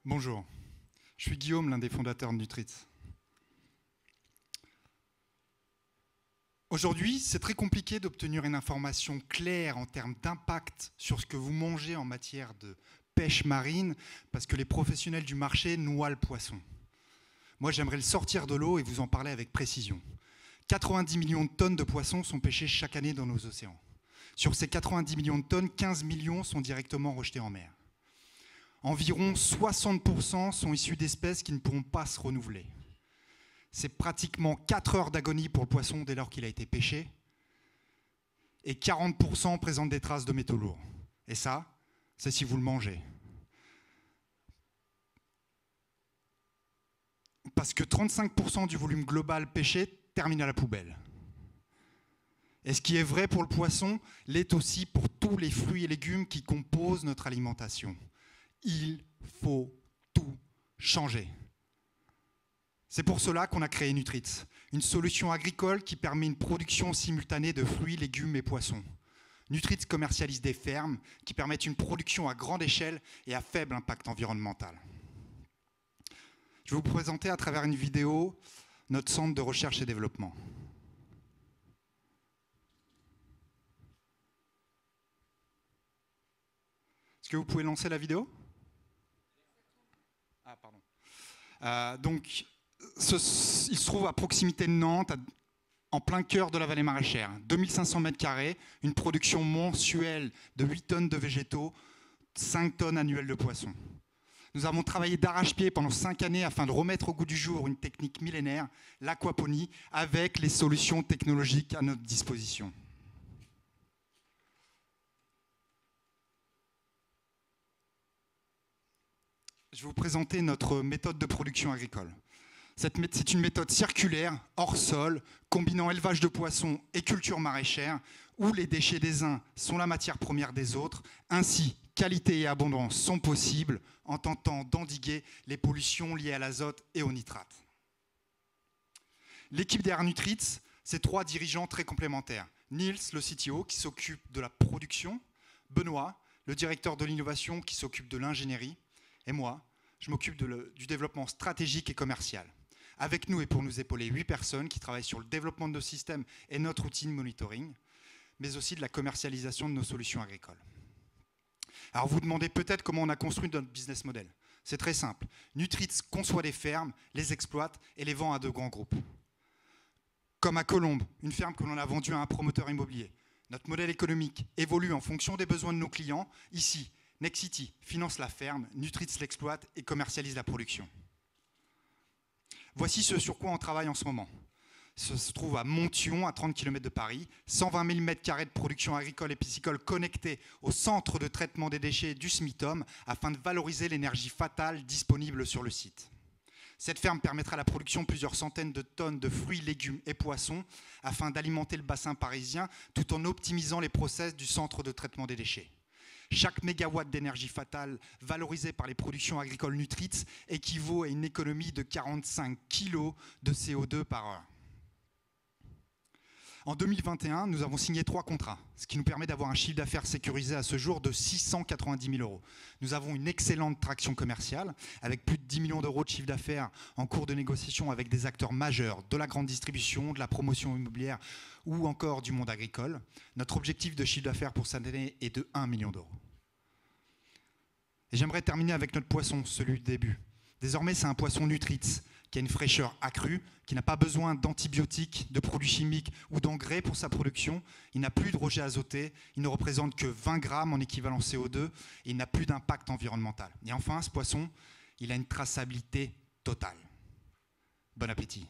Bonjour, je suis Guillaume, l'un des fondateurs de Nutritz. Aujourd'hui, c'est très compliqué d'obtenir une information claire en termes d'impact sur ce que vous mangez en matière de pêche marine, parce que les professionnels du marché noient le poisson. Moi, j'aimerais le sortir de l'eau et vous en parler avec précision. 90 millions de tonnes de poissons sont pêchés chaque année dans nos océans. Sur ces 90 millions de tonnes, 15 millions sont directement rejetés en mer. Environ 60% sont issus d'espèces qui ne pourront pas se renouveler. C'est pratiquement 4 heures d'agonie pour le poisson dès lors qu'il a été pêché. Et 40% présentent des traces de métaux lourds. Et ça, c'est si vous le mangez. Parce que 35% du volume global pêché termine à la poubelle. Et ce qui est vrai pour le poisson l'est aussi pour tous les fruits et légumes qui composent notre alimentation. Il faut tout changer. C'est pour cela qu'on a créé Nutritz, une solution agricole qui permet une production simultanée de fruits, légumes et poissons. Nutritz commercialise des fermes qui permettent une production à grande échelle et à faible impact environnemental. Je vais vous présenter à travers une vidéo notre centre de recherche et développement. Est-ce que vous pouvez lancer la vidéo ? Ah, pardon. Il se trouve à proximité de Nantes, en plein cœur de la vallée maraîchère. 2500 m², une production mensuelle de 8 tonnes de végétaux, 5 tonnes annuelles de poissons. Nous avons travaillé d'arrache-pied pendant 5 années afin de remettre au goût du jour une technique millénaire, l'aquaponie, avec les solutions technologiques à notre disposition. Je vais vous présenter notre méthode de production agricole. C'est une méthode circulaire, hors sol, combinant élevage de poissons et culture maraîchère, où les déchets des uns sont la matière première des autres. Ainsi, qualité et abondance sont possibles en tentant d'endiguer les pollutions liées à l'azote et aux nitrates. L'équipe derrière Nutritz, c'est 3 dirigeants très complémentaires. Niels, le CTO, qui s'occupe de la production. Benoît, le directeur de l'innovation, qui s'occupe de l'ingénierie. Et moi, je m'occupe du développement stratégique et commercial. Avec nous et pour nous épauler 8 personnes qui travaillent sur le développement de nos systèmes et notre outil de monitoring, mais aussi de la commercialisation de nos solutions agricoles. Alors vous vous demandez peut-être comment on a construit notre business model. C'est très simple. Nutritz conçoit des fermes, les exploite et les vend à de grands groupes. Comme à Colombes, une ferme que l'on a vendue à un promoteur immobilier. Notre modèle économique évolue en fonction des besoins de nos clients. Ici, Nexity finance la ferme, Nutritz l'exploite et commercialise la production. Voici ce sur quoi on travaille en ce moment. Ça se trouve à Monthyon, à 30 km de Paris, 120 000 m² de production agricole et piscicole connectés au centre de traitement des déchets du SMITOM afin de valoriser l'énergie fatale disponible sur le site. Cette ferme permettra la production de plusieurs centaines de tonnes de fruits, légumes et poissons afin d'alimenter le bassin parisien tout en optimisant les process du centre de traitement des déchets. Chaque mégawatt d'énergie fatale valorisée par les productions agricoles Nutritz équivaut à une économie de 45 kg de CO2 par heure. En 2021, nous avons signé 3 contrats, ce qui nous permet d'avoir un chiffre d'affaires sécurisé à ce jour de 690 000 €. Nous avons une excellente traction commerciale, avec plus de 10 millions d'euros de chiffre d'affaires en cours de négociation avec des acteurs majeurs de la grande distribution, de la promotion immobilière ou encore du monde agricole. Notre objectif de chiffre d'affaires pour cette année est de 1 million d'euros. Et j'aimerais terminer avec notre poisson, celui du début. Désormais, c'est un poisson Nutritz qui a une fraîcheur accrue, qui n'a pas besoin d'antibiotiques, de produits chimiques ou d'engrais pour sa production. Il n'a plus de rejets azotés, il ne représente que 20 grammes en équivalent CO2 et il n'a plus d'impact environnemental. Et enfin, ce poisson, il a une traçabilité totale. Bon appétit.